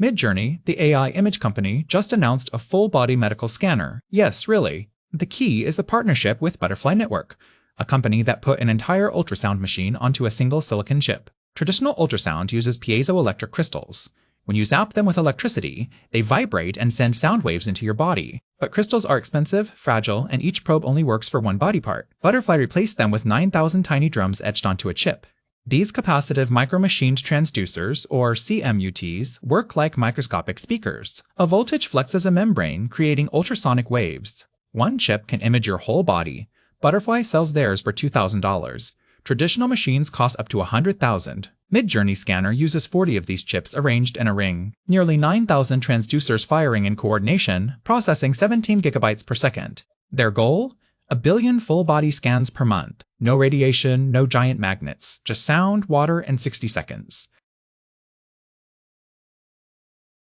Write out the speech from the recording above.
Midjourney, the AI image company, just announced a full-body medical scanner. Yes, really. The key is a partnership with Butterfly Network, a company that put an entire ultrasound machine onto a single silicon chip. Traditional ultrasound uses piezoelectric crystals. When you zap them with electricity, they vibrate and send sound waves into your body. But crystals are expensive, fragile, and each probe only works for one body part. Butterfly replaced them with 9,000 tiny drums etched onto a chip. These capacitive micromachined transducers, or CMUTs, work like microscopic speakers. A voltage flexes a membrane, creating ultrasonic waves. One chip can image your whole body. Butterfly sells theirs for $2,000. Traditional machines cost up to $100,000. Midjourney scanner uses 40 of these chips arranged in a ring. Nearly 9,000 transducers firing in coordination, processing 17 gigabytes per second. Their goal? 1 billion full-body scans per month. No radiation, no giant magnets, just sound, water, and 60 seconds.